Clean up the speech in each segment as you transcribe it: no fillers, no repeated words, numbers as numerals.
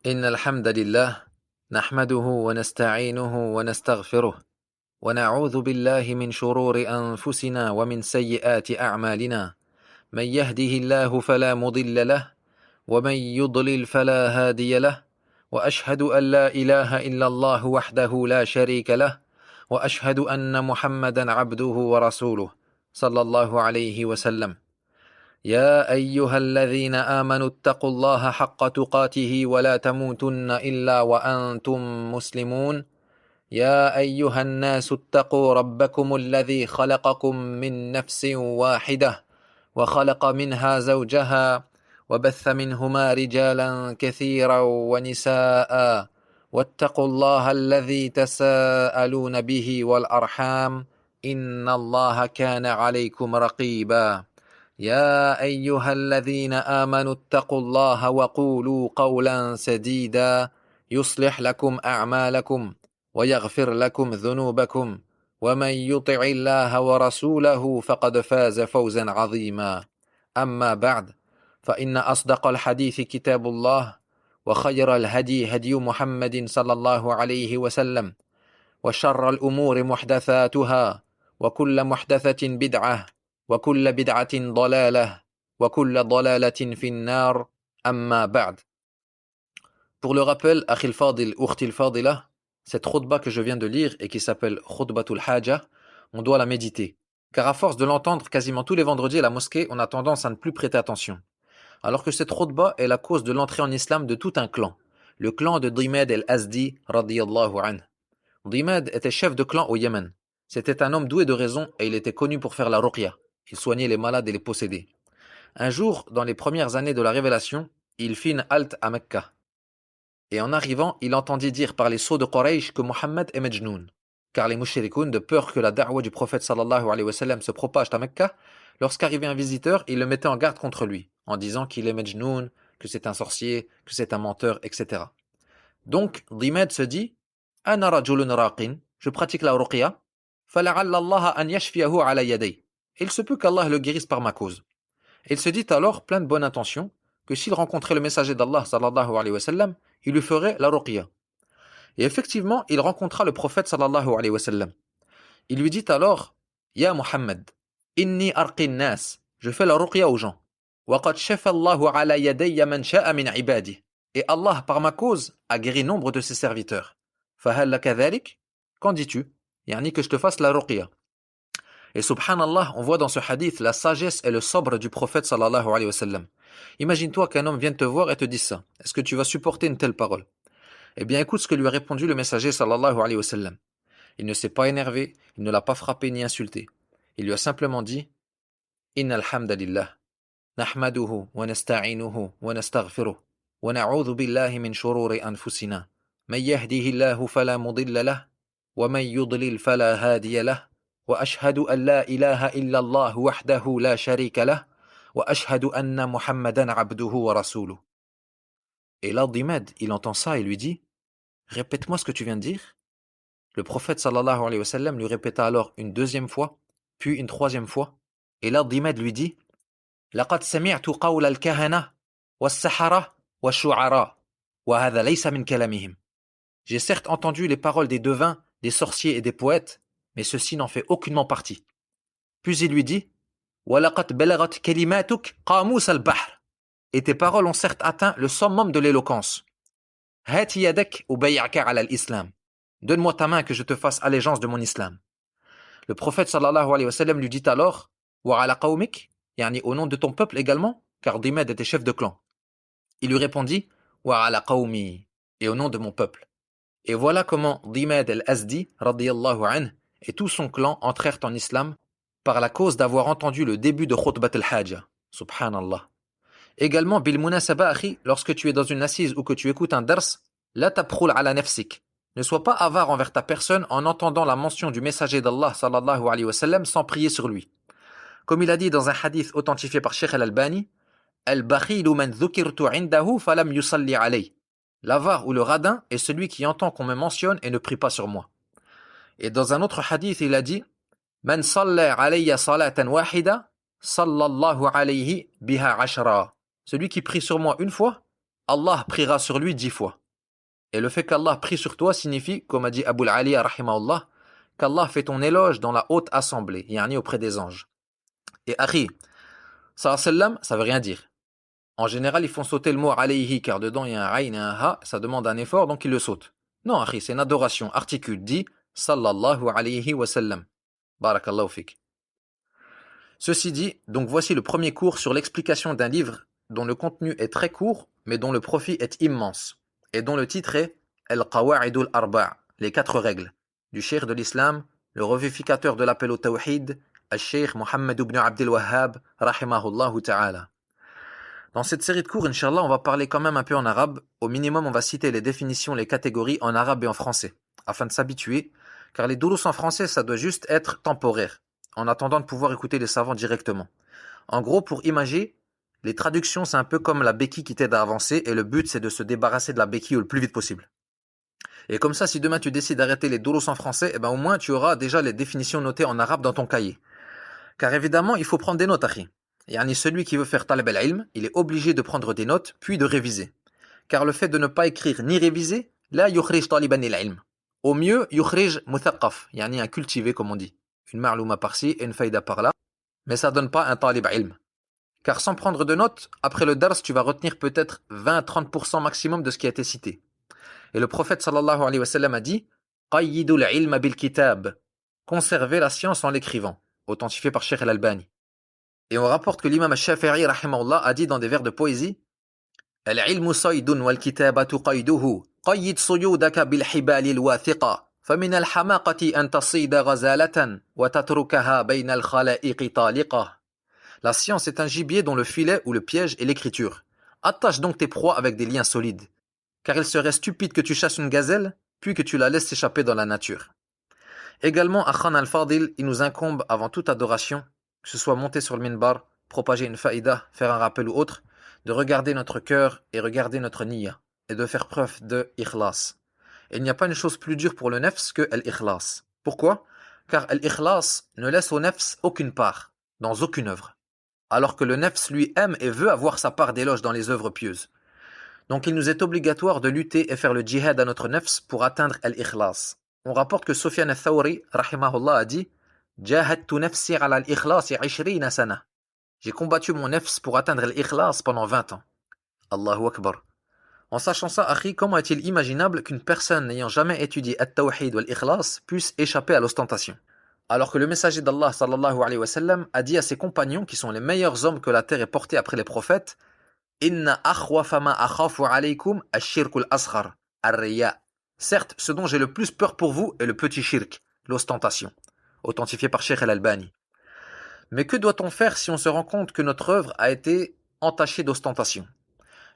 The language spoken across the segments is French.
إن الحمد لله نحمده ونستعينه ونستغفره ونعوذ بالله من شرور أنفسنا ومن سيئات أعمالنا من يهده الله فلا مضل له ومن يضلل فلا هادي له وأشهد أن لا إله إلا الله وحده لا شريك له وأشهد أن محمدا عبده ورسوله صلى الله عليه وسلم يا أيها الذين آمنوا اتقوا الله حق تقاته ولا تموتن إلا وأنتم مسلمون يا أيها الناس اتقوا ربكم الذي خلقكم من نفس واحدة وخلق منها زوجها وبث منهما رجالا كثيرا ونساء واتقوا الله الذي تساءلون به والأرحام إن الله كان عليكم رقيبا يا أيها الذين آمنوا اتقوا الله وقولوا قولا سديدا يصلح لكم أعمالكم ويغفر لكم ذنوبكم ومن يطع الله ورسوله فقد فاز فوزا عظيما أما بعد فإن أصدق الحديث كتاب الله وخير الهدي هدي محمد صلى الله عليه وسلم وشر الأمور محدثاتها وكل محدثة بدعة وكل بدعة ضلالة وكل ضلالة في النار أما بعد. Pour le rappel, Akhil Fadil, Ukhtil Fadila, cette khutbah que je viens de lire et qui s'appelle Khutbatul Haja, on doit la méditer. Car à force de l'entendre quasiment tous les vendredis à la mosquée, on a tendance à ne plus prêter attention. Alors que cette khutbah est la cause de l'entrée en islam de tout un clan, le clan de Dimad al-Azdi radiyallahu anhu. Dimad était chef de clan au Yémen. C'était un homme doué de raison et il était connu pour faire la ruqya. Il soignait les malades et les possédés. Un jour, dans les premières années de la révélation, il fit une halte à Mecca. Et en arrivant, il entendit dire par les sceaux de Quraysh que Mohammed est Majnoun. Car les mushrikoun, de peur que la da'wa du prophète sallallahu alayhi wa sallam se propage à Mecca, lorsqu'arrivait un visiteur, ils le mettaient en garde contre lui, en disant qu'il est Majnoun, que c'est un sorcier, que c'est un menteur, etc. Donc, Dimad se dit « Ana rajulun raqin » je pratique la ruqya, « fala'alla Allah an yashfiyahu ala yaday » il se peut qu'Allah le guérisse par ma cause. Et il se dit alors, plein de bonne intention, que s'il rencontrait le messager d'Allah sallallahu alayhi wa sallam, il lui ferait la ruqya. Et effectivement, il rencontra le prophète sallallahu alayhi wa sallam. Il lui dit alors, Ya Muhammad, inni arqin nas, je fais la ruqya aux gens. Wa qad shafa Allahu ala yadayya man sha'a min ibadi. Et Allah, par ma cause, a guéri nombre de ses serviteurs. Fahal laka dhalik? Qu'en dis-tu? Yani que je te fasse la ruqya. Et subhanallah, on voit dans ce hadith la sagesse et le sabre du prophète sallallahu alayhi wa sallam. Imagine-toi qu'un homme vienne te voir et te dise ça. Est-ce que tu vas supporter une telle parole? Eh bien écoute ce que lui a répondu le messager sallallahu alayhi wa sallam. Il ne s'est pas énervé, il ne l'a pas frappé ni insulté. Il lui a simplement dit Innal hamdalillah, nahmaduhu wa nasta'inuhu wa nastaghfiruh, wa na'udhu billahi min shururi anfusina. Man yahdihillahu fala mudilla lah, wa man yudlil fala hadiya lah. وأشهد أن لا إله إلا الله وحده لا شريك له وأشهد أن محمدا عبده ورسوله. Et là, Dimad, il entend ça et lui dit Répète-moi ce que tu viens de dire. Le prophète sallallahu alayhi wa sallam lui répéta alors une deuxième fois, puis une troisième fois. Et là, Dimad lui dit لقد سمعت قول الكهنة والسحرة والشعراء وهذا ليس من كلامهم. J'ai certes entendu les paroles des devins, des sorciers et des poètes, mais ceci n'en fait aucunement partie. Puis il lui dit وَلَقَدْ بَلَغَتْ كَلِمَاتُكَ قَامُوسَ الْبَحْرِ. Et tes paroles ont certes atteint le summum de l'éloquence. هَاتِ يَدَكْ أُبَيِّعْكَ عَلَى الْإِسْلَامِ. Donne-moi ta main que je te fasse allégeance de mon islam. Le prophète sallallahu alayhi wa sallam lui dit alors وَعَلَى قَوْمِكَ, yani au nom de ton peuple également, car Dimad était chef de clan. Il lui répondit وَعَلَى قَوْمِي, et au nom de mon peuple. Et voilà comment Dimad al-Azdi radiyallahu anhu et tout son clan entrèrent en islam par la cause d'avoir entendu le début de Khutbat al-Haja. Subhanallah. Également, bil munasaba akhi, lorsque tu es dans une assise ou que tu écoutes un dars, la tabkhul ala nafsik. Ne sois pas avare envers ta personne en entendant la mention du messager d'Allah sallallahu alayhi wa sallam sans prier sur lui. Comme il a dit dans un hadith authentifié par Sheikh al-Albani, Al-bakhilu man dhukirtu indahu falam yusalli alayh. L'avare ou le radin est celui qui entend qu'on me mentionne et ne prie pas sur moi. Et dans un autre hadith, il a dit Man salla alayya salatan wahida, sallallahu alayhi biha ashra. Celui qui prie sur moi une fois, Allah priera sur lui 10 fois. Et le fait qu'Allah prie sur toi signifie, comme a dit Abu al-Aliya rahimahullah, qu'Allah fait ton éloge dans la haute assemblée, yani auprès des anges. Et akhi, sallam, ça veut rien dire. En général, ils font sauter le mot alayhi, car dedans il y a un ayn et un ha, ça demande un effort, donc ils le sautent. Non, akhi, c'est une adoration. Articule, dit sallallahu alayhi wa sallam. Barakallahu fik. Ceci dit, donc voici le premier cours sur l'explication d'un livre dont le contenu est très court, mais dont le profit est immense, et dont le titre est Al-Qawa'idul Arba', les 4 règles, du cheikh de l'islam, le revivificateur de l'appel au tawhid, al-cheikh Mohammed ibn Abdel Wahhab, rahimahullahu ta'ala. Dans cette série de cours, Inch'Allah, on va parler quand même un peu en arabe. Au minimum, on va citer les définitions, les catégories en arabe et en français, afin de s'habituer, car les doulous en français, ça doit juste être temporaire, en attendant de pouvoir écouter les savants directement. En gros, pour imager, les traductions, c'est un peu comme la béquille qui t'aide à avancer, et le but, c'est de se débarrasser de la béquille le plus vite possible. Et comme ça, si demain tu décides d'arrêter les doulous en français, eh ben au moins tu auras déjà les définitions notées en arabe dans ton cahier. Car évidemment, il faut prendre des notes, akhi. Yani celui qui veut faire talab al-ilm, il est obligé de prendre des notes, puis de réviser. Car le fait de ne pas écrire ni réviser, là, yukhrij taliban al-ilm. Au mieux, yukhrij muthaqqaf, yani un cultivé, comme on dit. Une ma'louma par-ci et une faïda par-là. Mais ça donne pas un talib ilm. Car sans prendre de notes, après le dars, tu vas retenir peut-être 20-30% maximum de ce qui a été cité. Et le prophète sallallahu alayhi wa sallam a dit Qayyidul ilma bil kitab. Conservez la science en l'écrivant. Authentifié par Cheikh al-Albani. Et on rapporte que l'imam al-Shafi'i rahimahullah a dit dans des vers de poésie Al-ilmu saydun wal kitabatu qayduhu. Qayyid suyudaka bil hibali al-wathiqa. فمن الحماقة أن تصيد غزالة وتتركها بين الخلائق طالقة. La science est un gibier dont le filet ou le piège est l'écriture. Attache donc tes proies avec des liens solides. Car il serait stupide que tu chasses une gazelle, puis que tu la laisses s'échapper dans la nature. Également, à Khan al-Fadil, il nous incombe avant toute adoration, que ce soit monter sur le minbar, propager une faïda, faire un rappel ou autre, de regarder notre cœur et regarder notre niyya, et de faire preuve de ikhlas. Et il n'y a pas une chose plus dure pour le nefs que l'ikhlas. Pourquoi? Car l'ikhlas ne laisse au nefs aucune part, dans aucune œuvre. Alors que le nefs lui aime et veut avoir sa part d'éloge dans les œuvres pieuses. Donc il nous est obligatoire de lutter et faire le djihad à notre nefs pour atteindre l'ikhlas. On rapporte que Sufyan al-Thawri, rahimahullah, a dit Jahadtu nafsi ala al-ikhlas 20 sana. J'ai combattu mon nefs pour atteindre l'ikhlas pendant 20 ans. Allahu Akbar. En sachant ça, akhi, comment est-il imaginable qu'une personne n'ayant jamais étudié at-tawhid ou l'ikhlas puisse échapper à l'ostentation? Alors que le messager d'Allah sallallahu alayhi wa sallam a dit à ses compagnons, qui sont les meilleurs hommes que la terre ait portés après les prophètes, Inna akhwafa ma akhafu alaykum ash-shirkul asghar, ar-riya. Certes, ce dont j'ai le plus peur pour vous est le petit shirk, l'ostentation, authentifié par Cheikh al-Albani. Mais que doit-on faire si on se rend compte que notre œuvre a été entachée d'ostentation?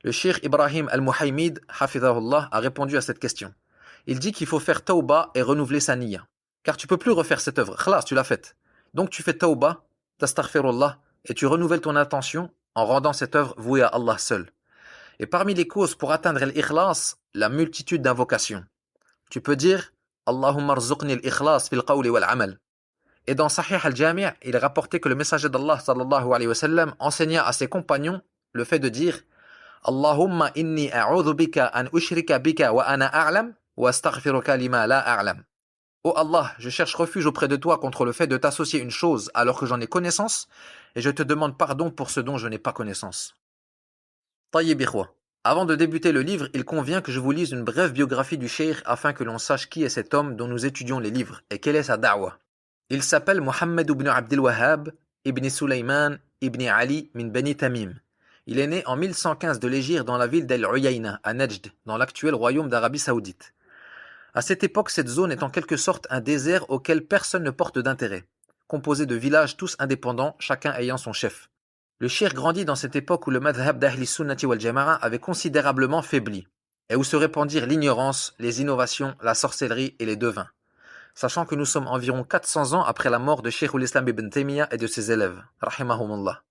Le Cheikh Ibrahim al-Muhaymid, hafidhahullah, a répondu à cette question. Il dit qu'il faut faire tawba et renouveler sa niyya. Car tu peux plus refaire cette œuvre. Khlas, tu l'as faite. Donc tu fais tawba, tastaghfirullah, et tu renouvelles ton intention en rendant cette œuvre vouée à Allah seul. Et parmi les causes pour atteindre l'ikhlas, la multitude d'invocations. Tu peux dire Allahumma rzuqni al-ikhlas fil qawli wal amal. Et dans Sahih al-Jami', il est rapporté que le messager d'Allah sallallahu alayhi wa sallam enseigna à ses compagnons le fait de dire Allahumma inni a'udhu bika an ushrika bika wa ana a'lam wa astaghfiruka lima la a'lam. Oh Allah, je cherche refuge auprès de toi contre le fait de t'associer une chose alors que j'en ai connaissance et je te demande pardon pour ce dont je n'ai pas connaissance. Tayyib ikhwa. Avant de débuter le livre, il convient que je vous lise une brève biographie du cheikh afin que l'on sache qui est cet homme dont nous étudions les livres et quelle est sa da'wa. Il s'appelle Mohammed ibn Abdel Wahhab, ibn Sulaiman, ibn Ali, min Bani Tamim. Il est né en 1115 de l'Égypte dans la ville d'Al-Uyayna, à Najd, dans l'actuel royaume d'Arabie Saoudite. À cette époque, cette zone est en quelque sorte un désert auquel personne ne porte d'intérêt, composé de villages tous indépendants, chacun ayant son chef. Le cheikh grandit dans cette époque où le madhab d'Ahli Sunnati wal Jama'a avait considérablement faibli, et où se répandirent l'ignorance, les innovations, la sorcellerie et les devins. Sachant que nous sommes environ 400 ans après la mort de Cheikh al-Islam ibn Taymiyyah et de ses élèves, rahimahumullah.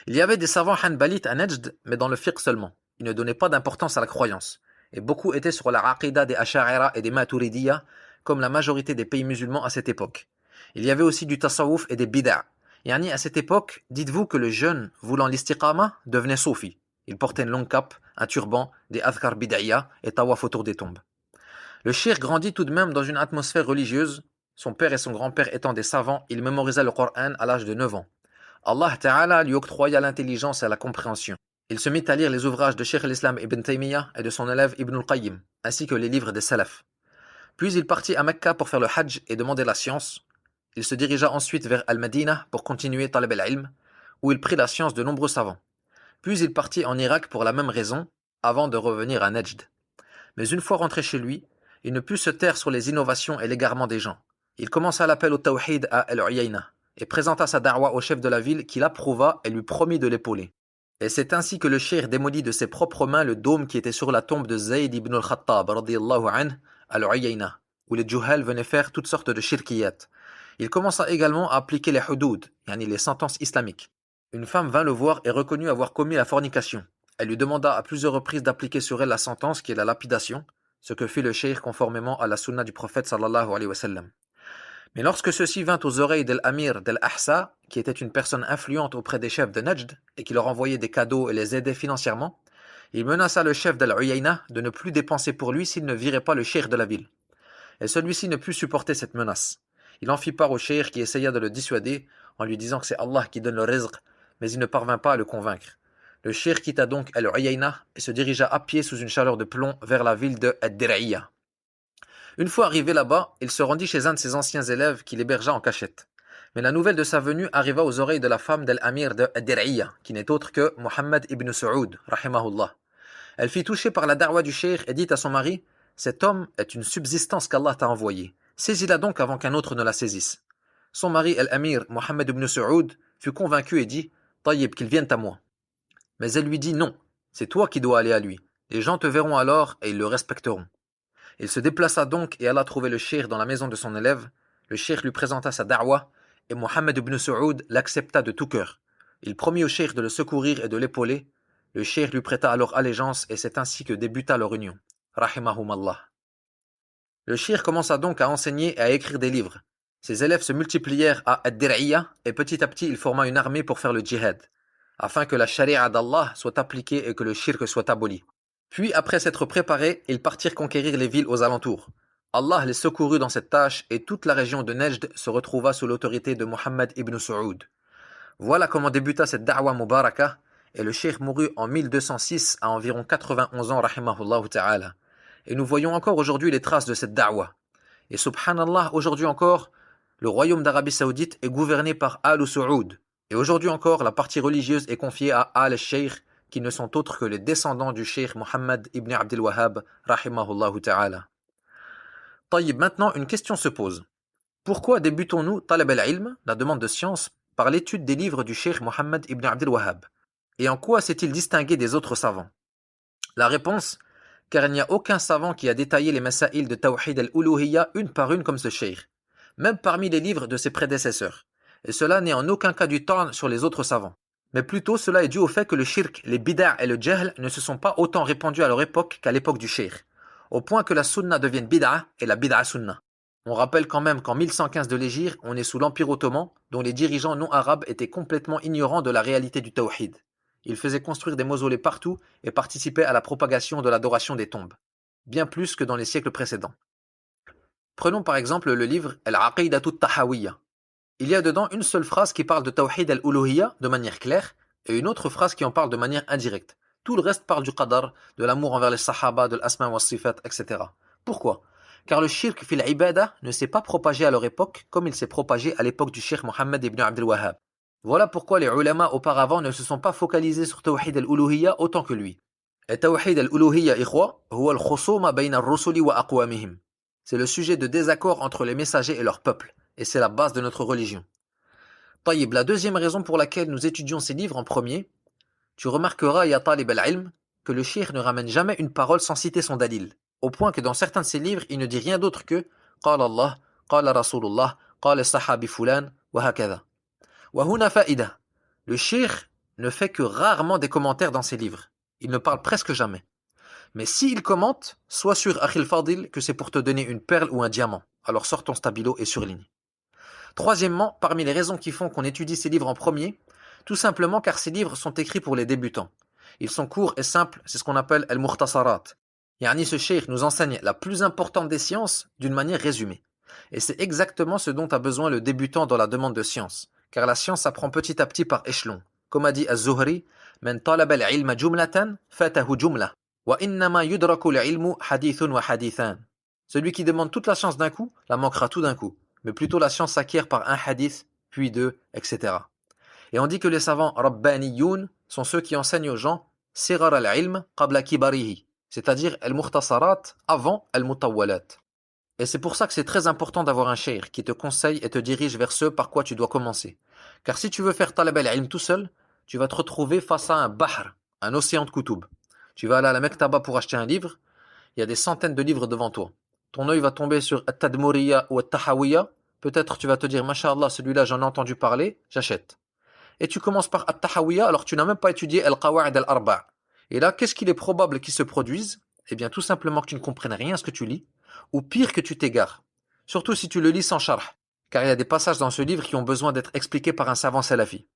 Il y avait des savants hanbalites à Najd, mais dans le fiqh seulement. Ils ne donnaient pas d'importance à la croyance. Et beaucoup étaient sur la aqida des Ash'ara et des Maturidiyya, comme la majorité des pays musulmans à cette époque. Il y avait aussi du tasawwuf et des bid'a. Yani à cette époque, dites-vous que le jeune voulant l'istiqama devenait soufi. Il portait une longue cape, un turban, des adhkar bid'aya et tawaf autour des tombes. Le cheikh grandit tout de même dans une atmosphère religieuse. Son père et son grand-père étant des savants, il mémorisa le Coran à l'âge de 9 ans. Allah Ta'ala lui octroya l'intelligence et la compréhension. Il se mit à lire les ouvrages de Cheikh al-Islam Ibn Taymiyyah et de son élève Ibn al-Qayyim, ainsi que les livres des Salaf. Puis il partit à Mecca pour faire le Hajj et demander la science. Il se dirigea ensuite vers Al-Madinah pour continuer Talab al-Ilm, où il prit la science de nombreux savants. Puis il partit en Irak pour la même raison, avant de revenir à Najd. Mais une fois rentré chez lui, il ne put se taire sur les innovations et l'égarement des gens. Il commença l'appel au Tawhid à Al-Uyayna et présenta sa da'wa au chef de la ville qui l'approuva et lui promit de l'épauler. Et c'est ainsi que le cheikh démolit de ses propres mains le dôme qui était sur la tombe de Zayd ibn al-Khattab radiyallahu anhu à Al-Uyayna, où les Juhal venaient faire toutes sortes de shirkiyat. Il commença également à appliquer les hudud, yani les sentences islamiques. Une femme vint le voir et reconnut avoir commis la fornication. Elle lui demanda à plusieurs reprises d'appliquer sur elle la sentence qui est la lapidation, ce que fit le cheikh conformément à la sunna du prophète sallallahu alayhi wa sallam. Mais lorsque ceci vint aux oreilles d'Al-Amir d'Al-Ahsa, qui était une personne influente auprès des chefs de Najd et qui leur envoyait des cadeaux et les aidait financièrement, il menaça le chef d'Al-Uyayna de ne plus dépenser pour lui s'il ne virait pas le cheikh de la ville. Et celui-ci ne put supporter cette menace. Il en fit part au cheikh qui essaya de le dissuader en lui disant que c'est Allah qui donne le rizq, mais il ne parvint pas à le convaincre. Le cheikh quitta donc Al-Uyayna et se dirigea à pied sous une chaleur de plomb vers la ville de Ad-Dir'iyya. Une fois arrivé là-bas, il se rendit chez un de ses anciens élèves qui l'hébergea en cachette. Mais la nouvelle de sa venue arriva aux oreilles de la femme d'Al-Amir de Ad-Dir'iyya, qui n'est autre que Muhammad ibn Saoud, rahimahullah. Elle fut touchée par la da'wa du cheikh et dit à son mari « Cet homme est une subsistance qu'Allah t'a envoyée. Saisis-la donc avant qu'un autre ne la saisisse. » Son mari, Al-Amir, Muhammad ibn Saoud, fut convaincu et dit « Tayyib, qu'il vienne à moi. » Mais elle lui dit « Non, c'est toi qui dois aller à lui. Les gens te verront alors et ils le respecteront. » Il se déplaça donc et alla trouver le cheikh dans la maison de son élève. Le cheikh lui présenta sa da'wa et Muhammad ibn Saoud l'accepta de tout cœur. Il promit au cheikh de le secourir et de l'épauler. Le cheikh lui prêta alors allégeance et c'est ainsi que débuta leur union. Rahimahumallah. Le cheikh commença donc à enseigner et à écrire des livres. Ses élèves se multiplièrent à Ad-Dir'iyya et petit à petit il forma une armée pour faire le djihad, afin que la charia d'Allah soit appliquée et que le shirk soit aboli. Puis, après s'être préparés, ils partirent conquérir les villes aux alentours. Allah les secourut dans cette tâche et toute la région de Najd se retrouva sous l'autorité de Muhammad ibn Saoud. Voilà comment débuta cette da'wa mubaraka et le cheikh mourut en 1206 à environ 91 ans rahimahullah ta'ala. Et nous voyons encore aujourd'hui les traces de cette da'wa. Et subhanallah, aujourd'hui encore, le royaume d'Arabie Saoudite est gouverné par Al-Saoud. Et aujourd'hui encore, la partie religieuse est confiée à Al-Sheikh, qui ne sont autres que les descendants du cheikh Mohammed ibn Abdel Wahhab, rahimahullah ta'ala. Taïb, maintenant une question se pose. Pourquoi débutons-nous talab al-ilm, la demande de science, par l'étude des livres du cheikh Mohammed ibn Abdel Wahhab? Et en quoi s'est-il distingué des autres savants? La réponse, car il n'y a aucun savant qui a détaillé les masaïl de Tawhid al-Uluhiyya une par une comme ce cheikh, même parmi les livres de ses prédécesseurs. Et cela n'est en aucun cas du torn sur les autres savants. Mais plutôt cela est dû au fait que le shirk, les bid'a et le jahl ne se sont pas autant répandus à leur époque qu'à l'époque du cheikh, au point que la sunna devienne bid'a et la bid'a sunna. On rappelle quand même qu'en 1115 de l'Hégire, on est sous l'Empire ottoman, dont les dirigeants non arabes étaient complètement ignorants de la réalité du tawhid. Ils faisaient construire des mausolées partout et participaient à la propagation de l'adoration des tombes, bien plus que dans les siècles précédents. Prenons par exemple le livre Al-Aqidatu Tahawiyya. Il y a dedans une seule phrase qui parle de Tawhid al-Uluhiyya de manière claire et une autre phrase qui en parle de manière indirecte. Tout le reste parle du qadar, de l'amour envers les sahaba, de l'asma wa sifat, etc. Pourquoi? Car le shirk fil ibada ne s'est pas propagé à leur époque comme il s'est propagé à l'époque du cheikh Mohammed ibn Abdel Wahhab. Voilà pourquoi les ulama auparavant ne se sont pas focalisés sur Tawhid al-Uluhiyya autant que lui. Et Tawhid al-Uluhiyya, ikhwa, huwa al-khusuma bayna ar-rusuli wa aqwamihim. C'est le sujet de désaccord entre les messagers et leur peuple. Et c'est la base de notre religion. Taïb, la deuxième raison pour laquelle nous étudions ces livres en premier, tu remarqueras, ya talib al-ilm, que le cheikh ne ramène jamais une parole sans citer son dalil, au point que dans certains de ses livres, il ne dit rien d'autre que « Qala Allah, qala Rasulullah, qala sahabi fulan, wa hakadha ». Wa huna fa'ida. Le cheikh ne fait que rarement des commentaires dans ses livres. Il ne parle presque jamais. Mais s'il commente, sois sûr, Akhil Fadil, que c'est pour te donner une perle ou un diamant. Alors sors ton stabilo et surligne. Troisièmement, parmi les raisons qui font qu'on étudie ces livres en premier, tout simplement car ces livres sont écrits pour les débutants. Ils sont courts et simples, c'est ce qu'on appelle al-mukhtasarat. Yani ce cheikh nous enseigne la plus importante des sciences d'une manière résumée. Et c'est exactement ce dont a besoin le débutant dans la demande de science. Car la science s'apprend petit à petit par échelon. Comme a dit Az-Zuhri, Man talaba al-ilma jumlatan, fatahu jumla. Wa innama yudraku al-ilmu hadithun wa hadithan. Celui qui demande toute la science d'un coup, la manquera tout d'un coup. Mais plutôt la science s'acquiert par un hadith, puis deux, etc. Et on dit que les savants rabbaniyoun sont ceux qui enseignent aux gens sirar al-ilm qabla kibarihi, c'est-à-dire al-mukhtasarat avant al-mutawwalat. Et c'est pour ça que c'est très important d'avoir un cheikh qui te conseille et te dirige vers ce par quoi tu dois commencer. Car si tu veux faire talab al-ilm tout seul, tu vas te retrouver face à un bahr, un océan de kutub. Tu vas aller à la Mektaba pour acheter un livre, il y a des centaines de livres devant toi. Ton œil va tomber sur At-Tadmuriya ou At-Tahawiyya, peut-être tu vas te dire, Masha'Allah, celui-là j'en ai entendu parler, j'achète. Et tu commences par At-Tahawiyya alors tu n'as même pas étudié Al-Qawa'id al-Arba'. Et là, qu'est-ce qu'il est probable qu'il se produise? Eh bien, tout simplement que tu ne comprennes rien à ce que tu lis, ou pire que tu t'égares. Surtout si tu le lis sans sharh, car il y a des passages dans ce livre qui ont besoin d'être expliqués par un savant salafi.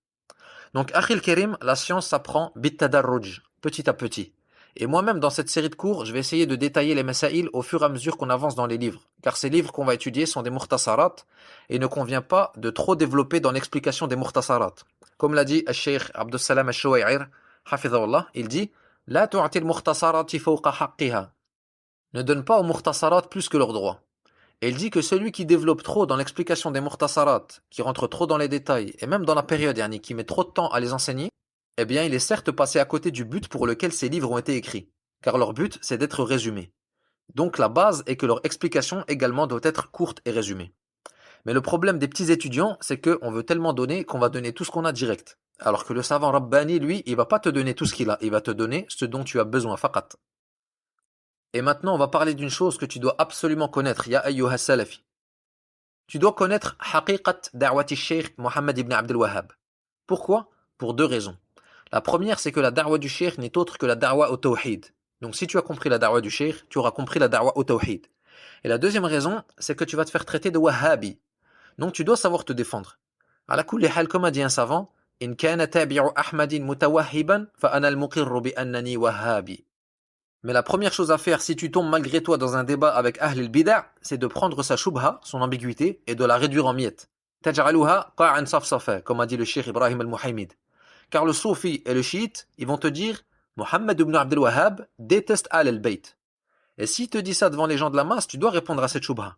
Donc, Akhil Karim, la science s'apprend bit-tadarruj, petit à petit. Et moi-même, dans cette série de cours, je vais essayer de détailler les masaïl au fur et à mesure qu'on avance dans les livres. Car ces livres qu'on va étudier sont des mukhtasarat, et il ne convient pas de trop développer dans l'explication des mukhtasarat. Comme l'a dit al-Sheikh Abdus Salam al-Shuway'ir, hafidhahullah, il dit « La tu'ati al-mukhtasarati fawqa haqqiha » Ne donne pas aux mukhtasarat plus que leurs droits. Et il dit que celui qui développe trop dans l'explication des mukhtasarat, qui rentre trop dans les détails, et même dans la période yani, qui met trop de temps à les enseigner, eh bien il est certes passé à côté du but pour lequel ces livres ont été écrits, car leur but c'est d'être résumés. Donc la base est que leur explication également doit être courte et résumée. Mais le problème des petits étudiants, c'est qu'on veut tellement donner qu'on va donner tout ce qu'on a direct. Alors que le savant Rabbani, lui, il va pas te donner tout ce qu'il a, il va te donner ce dont tu as besoin, faqat. Et maintenant, on va parler d'une chose que tu dois absolument connaître, ya ayyuha salafi. Tu dois connaître haqiqat da'wati Sheikh Mohammed ibn Abdel Wahhab. Pourquoi? Pour deux raisons. La première, c'est que la da'wa du Cheikh n'est autre que la da'wa au tawhid. Donc si tu as compris la da'wa du Cheikh, tu auras compris la da'wa au tawhid. Et la deuxième raison, c'est que tu vas te faire traiter de wahhabi. Donc tu dois savoir te défendre. Ala kulli hal, comme a dit un savant, in kana tabi'u Ahmadin mutawahhiban fa ana al-muqirru bi annani wahhabi. Mais la première chose à faire si tu tombes malgré toi dans un débat avec Ahl al-Bida', c'est de prendre sa shubha, son ambiguïté, et de la réduire en miettes. Taj'aluha qa'an safsafa, comme a dit le Cheikh Ibrahim al-Muhaymid. Car le soufi et le chiite, ils vont te dire Mohammed ibn Abdel Wahhab déteste Ahl al-Bayt. Et s'il te dit ça devant les gens de la masse, tu dois répondre à cette shubha.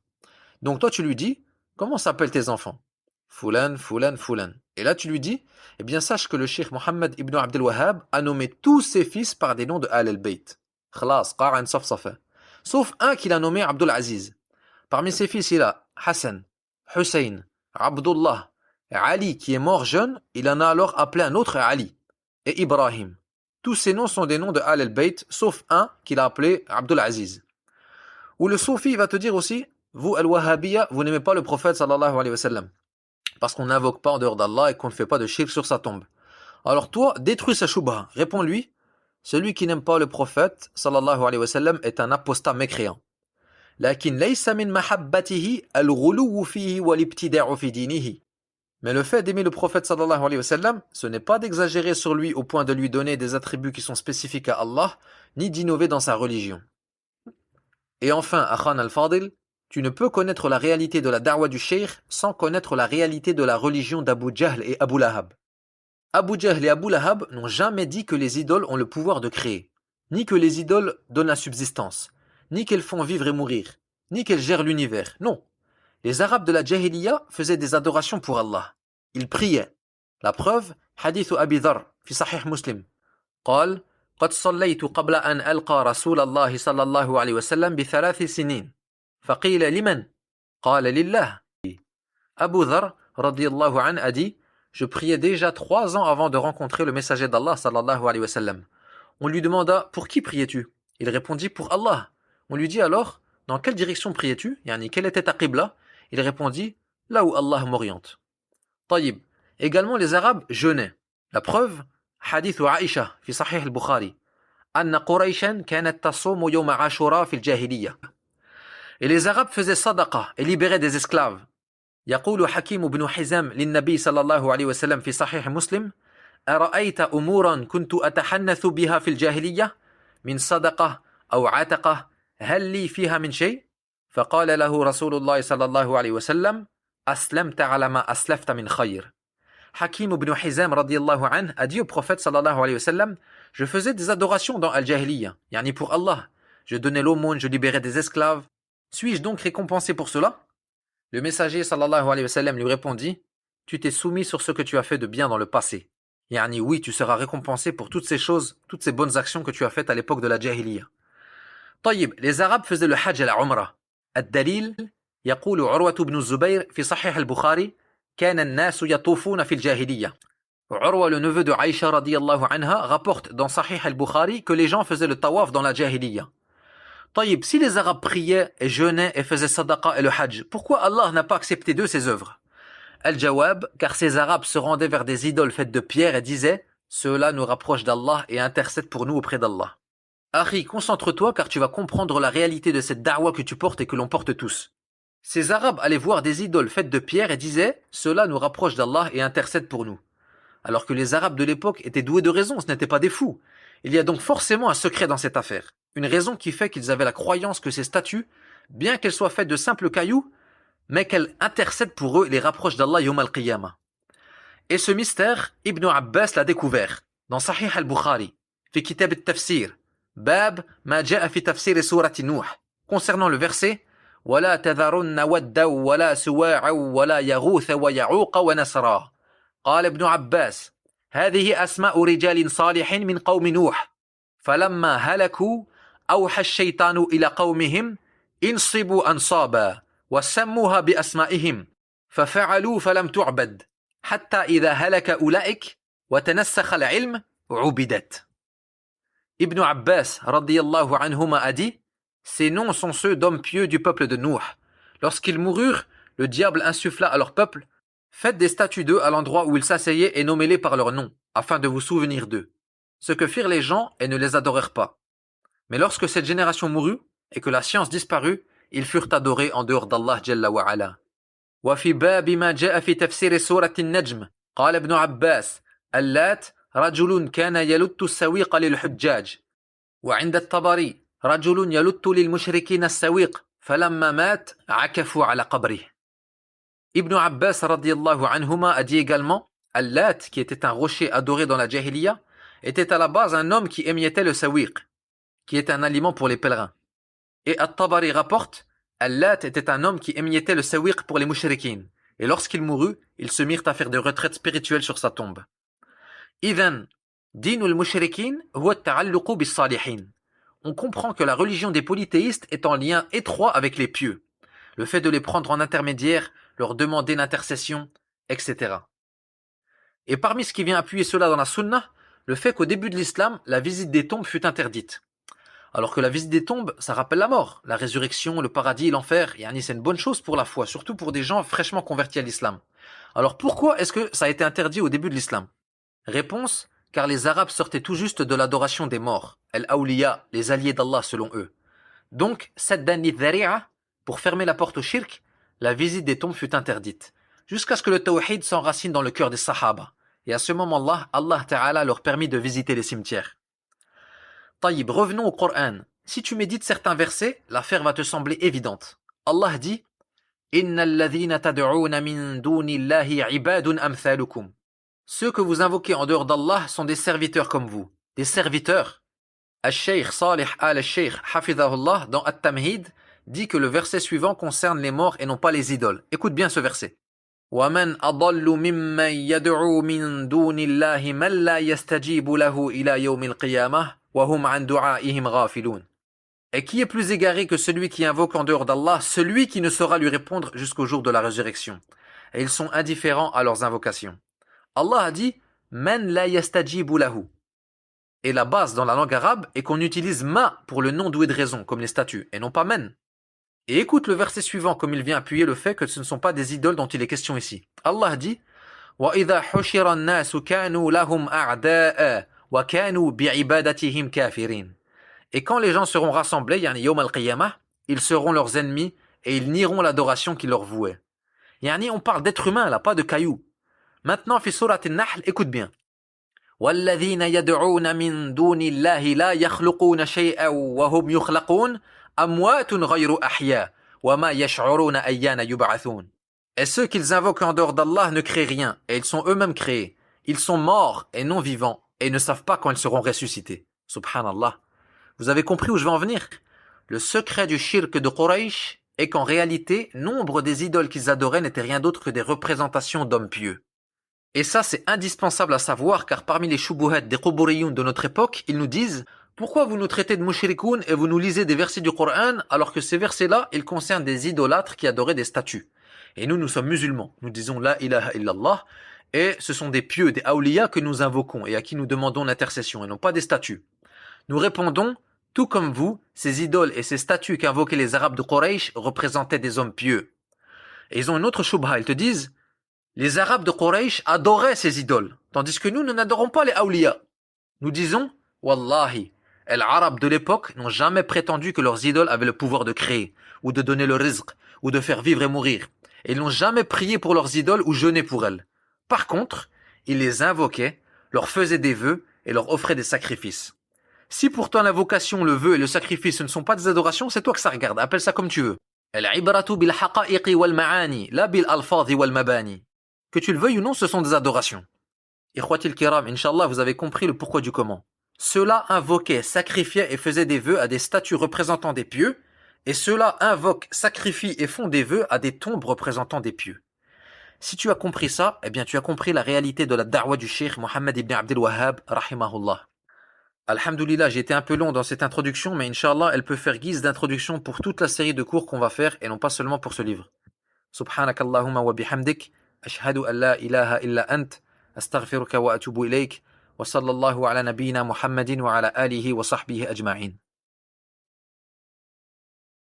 Donc toi tu lui dis comment s'appellent tes enfants? Fulan, Fulan, Fulan. Et là tu lui dis eh bien sache que le Cheikh Mohammed ibn Abdel Wahhab a nommé tous ses fils par des noms de Ahl al-Bayt. Khlas, qa'an safsafa. Sauf un qu'il a nommé Abdul Aziz. Parmi ses fils, il a Hassan, Hussein, Abdullah, Ali qui est mort jeune, il en a alors appelé un autre Ali, et Ibrahim. Tous ces noms sont des noms de Ahl al-Bayt, sauf un qu'il a appelé Abdul Aziz. Ou le Soufi va te dire aussi, vous al-Wahhabiyya, vous n'aimez pas le prophète sallallahu alayhi wa sallam, parce qu'on n'invoque pas en dehors d'Allah et qu'on ne fait pas de shirk sur sa tombe. Alors toi, détruis sa shubha, réponds-lui, celui qui n'aime pas le prophète sallallahu alayhi wa sallam est un apostat mécréant. لكن ليس من محبته الغلو فيه والابتداع في دينه. Mais le fait d'aimer le prophète sallallahu alayhi wa sallam, ce n'est pas d'exagérer sur lui au point de lui donner des attributs qui sont spécifiques à Allah, ni d'innover dans sa religion. Et enfin, Akhan al-Fadil, tu ne peux connaître la réalité de la da'wa du Cheikh sans connaître la réalité de la religion d'Abu Jahl et Abu Lahab. Abu Jahl et Abu Lahab n'ont jamais dit que les idoles ont le pouvoir de créer, ni que les idoles donnent la subsistance, ni qu'elles font vivre et mourir, ni qu'elles gèrent l'univers. Non. Les Arabes de la Jahiliya faisaient des adorations pour Allah. Ils priaient. La preuve, hadith Abi Dharr, fi Sahih Muslim. قال قد صليت قبل أن ألقى رسول الله صلى الله عليه وسلم ب3 سنين. فقيل لمن؟ قال لله. Abu Dharr, radiyallahu an, a dit je priais déjà 3 ans avant de rencontrer le messager d'Allah sallallahu alayhi wa sallam. On lui demanda pour qui priais-tu? Il répondit pour Allah. On lui dit alors dans quelle direction priais-tu? Yani quelle était ta qibla? Il répondit là où Allah m'oriente. طيب. Également les Arabes jeûnaient. La preuve hadith Aïcha fi Sahih al-Bukhari أن قريشا كانت تصوم يوم عاشوراء في الجاهلية. Et les Arabes faisaient sadaqa et libéraient des esclaves. يقول حكيم بن حزام للنبي صلى الله عليه وسلم في صحيح مسلم أرأيت أمورا كنت أتحنث بها في الجاهلية من صدقة أو عتقة هل لي فيها من شيء؟ فقال له رسول الله صلى الله عليه وسلم أسلمت على ما أسلفت من خير. Hakim ibn Hizam radiallahu anhu a dit au prophète sallallahu alayhi wa sallam, je faisais des adorations dans Al-Jahiliya, yani pour Allah. Je donnais l'aumône, je libérais des esclaves. Suis-je donc récompensé pour cela? Le messager sallallahu alayhi wa sallam lui répondit, tu t'es soumis sur ce que tu as fait de bien dans le passé. Yani oui, tu seras récompensé pour toutes ces choses, toutes ces bonnes actions que tu as faites à l'époque de la Jahiliya. طيب, les Arabes faisaient le Hajj à la Umrah. الدليل يقول عروة بن الزبير في صحيح البخاري كان الناس يطوفون في الجاهلية. Urwa, le neveu de Aïcha radiyallahu anha, rapporte dans Sahih al-Bukhari que les gens faisaient le tawaf dans la Jahiliya. طيب, si les Arabes priaient et jeûnaient et faisaient sadaqa et le Hajj, pourquoi Allah n'a pas accepté d'eux ces œuvres? Al-Jawab, car ces Arabes se rendaient vers des idoles faites de pierre et disaient « Cela nous rapproche d'Allah et intercède pour nous auprès d'Allah. » Akhi, concentre-toi car tu vas comprendre la réalité de cette da'wa que tu portes et que l'on porte tous. Ces Arabes allaient voir des idoles faites de pierre et disaient « Cela nous rapproche d'Allah et intercède pour nous. » Alors que les Arabes de l'époque étaient doués de raison, ce n'étaient pas des fous. Il y a donc forcément un secret dans cette affaire. Une raison qui fait qu'ils avaient la croyance que ces statues, bien qu'elles soient faites de simples cailloux, mais qu'elles intercèdent pour eux et les rapprochent d'Allah yawm al-qiyamah. Et ce mystère, Ibn Abbas l'a découvert dans Sahih al-Bukhari, fi kitab al-tafsir, bab ma ja'a fi tafsir surati Nuh, concernant le verset وَلَا تَذَرُنَّ وَدًّا وَلَا سُوَاعًا وَلَا يَغُوثَ وَيَعُوقَ وَنَسْرًا. قال ابن عباس هذه أسماء رجال صالح من قوم نوح فلما هلكوا أوحى الشيطان إلى قومهم انصبوا أنصابا وسموها بأسمائهم ففعلوا فلم تعبد حتى إذا هلك أولئك وتنسخ العلم عبدت. Ibn Abbas radiyallahu anhuma a dit, ces noms sont ceux d'hommes pieux du peuple de Nuh. Lorsqu'ils moururent, le diable insuffla à leur peuple, faites des statues d'eux à l'endroit où ils s'asseyaient et nommez-les par leur nom, afin de vous souvenir d'eux. Ce que firent les gens et ne les adorèrent pas. Mais lorsque cette génération mourut et que la science disparut, ils furent adorés en dehors d'Allah Jalla wa Ala. وفي باب ما جاء في تفسير سورة النجم قال ابن عباس اللات رجل كان يلت السويق للحجاج وعند الطبري رجل يلت للمشركين السويق فلما مات عكفوا على قبره. Ibn Abbas radiyallahu anhuma a dit également Allat, qui était un rocher adoré dans la Jahiliya, était à la base un homme qui émiettait le sawiq, qui est un aliment pour les pèlerins. Et At-Tabari rapporte Allat était un homme qui émiettait le sawiq pour les mushrikines, et lorsqu'il mourut, ils se mirent à faire des retraites spirituelles sur sa tombe. Idhan, dinul mushrikin huwa at-ta'alluqu bis-salihin. On comprend que la religion des polythéistes est en lien étroit avec les pieux. Le fait de les prendre en intermédiaire, leur demander l'intercession, etc. Et parmi ce qui vient appuyer cela dans la sunna, le fait qu'au début de l'islam, la visite des tombes fut interdite. Alors que la visite des tombes, ça rappelle la mort, la résurrection, le paradis, l'enfer, yani c'est une bonne chose pour la foi, surtout pour des gens fraîchement convertis à l'islam. Alors pourquoi est-ce que ça a été interdit au début de l'islam? Réponse, car les Arabes sortaient tout juste de l'adoration des morts, al-awliya, les alliés d'Allah selon eux. Donc, saddan lidhari'a, pour fermer la porte au shirk, la visite des tombes fut interdite, jusqu'à ce que le tawhid s'enracine dans le cœur des sahaba. Et à ce moment-là, Allah Ta'ala leur permit de visiter les cimetières. Taïb, revenons au Coran. Si tu médites certains versets, l'affaire va te sembler évidente. Allah dit Innal ladhina tad'una min dunillahi ibadun amthalukum. Ceux que vous invoquez en dehors d'Allah sont des serviteurs comme vous. Des serviteurs. Al-Shaykh Salih al-Shaykh Hafidhahullah dans At-Tamhid dit que le verset suivant concerne les morts et non pas les idoles. Écoute bien ce verset. وَمَنْ أَضَلُّ مِمَّنْ يَدْعُو مِنْ دُونِ اللَّهِ مَنْ لَا يَسْتَجِيبُ لَهُ إِلَى يَوْمِ الْقِيَامَةِ وَهُمْ عَنْ دُعَائِهِمْ غَافِلُونَ. Et qui est plus égaré que celui qui invoque en dehors d'Allah, celui qui ne saura lui répondre jusqu'au jour de la résurrection. Et ils sont indifférents à leurs invocations. Allah a dit « Man la yastajibu lahu ». Et la base dans la langue arabe est qu'on utilise « ma » pour le nom doué de raison, comme les statues, et non pas « men ». Et écoute le verset suivant comme il vient appuyer le fait que ce ne sont pas des idoles dont il est question ici. Allah dit وَإِذَا حُشِرَ النَّاسُ كَانُوا لَهُمْ أَعْدَاءً وَكَانُوا بِعِبَادَتِهِمْ كَافِرِينَ. Et quand les gens seront rassemblés, yani yawm al-qiyamah, ils seront leurs ennemis et ils nieront l'adoration qu'ils leur vouaient. Yani on parle d'êtres humains là, pas de cailloux. Maintenant, fi surat al-Nahl, écoute bien. والذين يدعون من دون الله لا يخلقون شيئا وهم يخلقون أموات غير أحياء وما يشعرون أيان يبعثون. Et ceux qu'ils invoquent en dehors d'Allah ne créent rien, et ils sont eux-mêmes créés. Ils sont morts et non vivants, et ils ne savent pas quand ils seront ressuscités. Subhanallah. Vous avez compris où je veux en venir? Le secret du shirk de Quraysh est qu'en réalité, nombre des idoles qu'ils adoraient n'étaient rien d'autre que des représentations d'hommes pieux. Et ça, c'est indispensable à savoir, car parmi les shubuhat des Quburiyun de notre époque, ils nous disent « Pourquoi vous nous traitez de mushrikoun et vous nous lisez des versets du Coran alors que ces versets-là, ils concernent des idolâtres qui adoraient des statues ?» Et nous, nous sommes musulmans. Nous disons la ilaha illallah. Et ce sont des pieux, des awliya que nous invoquons et à qui nous demandons l'intercession et non pas des statues. Nous répondons, tout comme vous, ces idoles et ces statues qu'invoquaient les Arabes de Quraysh représentaient des hommes pieux. Et ils ont une autre shubha. Ils te disent, les Arabes de Quraysh adoraient ces idoles, tandis que nous n'adorons pas les awliya. Nous disons, wallahi, les Arabes de l'époque n'ont jamais prétendu que leurs idoles avaient le pouvoir de créer, ou de donner le rizq, ou de faire vivre et mourir. Et ils n'ont jamais prié pour leurs idoles ou jeûné pour elles. Par contre, ils les invoquaient, leur faisaient des vœux et leur offraient des sacrifices. Si pourtant l'invocation, le vœu et le sacrifice ne sont pas des adorations, c'est toi que ça regarde, appelle ça comme tu veux. Que tu le veuilles ou non, ce sont des adorations. Ikhwatil kiram, Inch'Allah, vous avez compris le pourquoi du comment. Ceux-là invoquaient, sacrifiaient et faisaient des vœux à des statues représentant des pieux, et ceux-là invoquent, sacrifient et font des vœux à des tombes représentant des pieux. Si tu as compris ça, eh bien tu as compris la réalité de la da'wa du Cheikh Mohammed ibn Abdel Wahhab, rahimahullah. Alhamdulillah, j'ai été un peu long dans cette introduction, mais Inch'Allah, elle peut faire guise d'introduction pour toute la série de cours qu'on va faire, et non pas seulement pour ce livre. Subhanakallahumma wa bihamdik, ashhadu an la ilaha illa ant, astaghfiruka wa atubu ilayk, wa sallallahu ala nabiyyina Muhammadin wa ala alihi wa sahbihi ajma'in.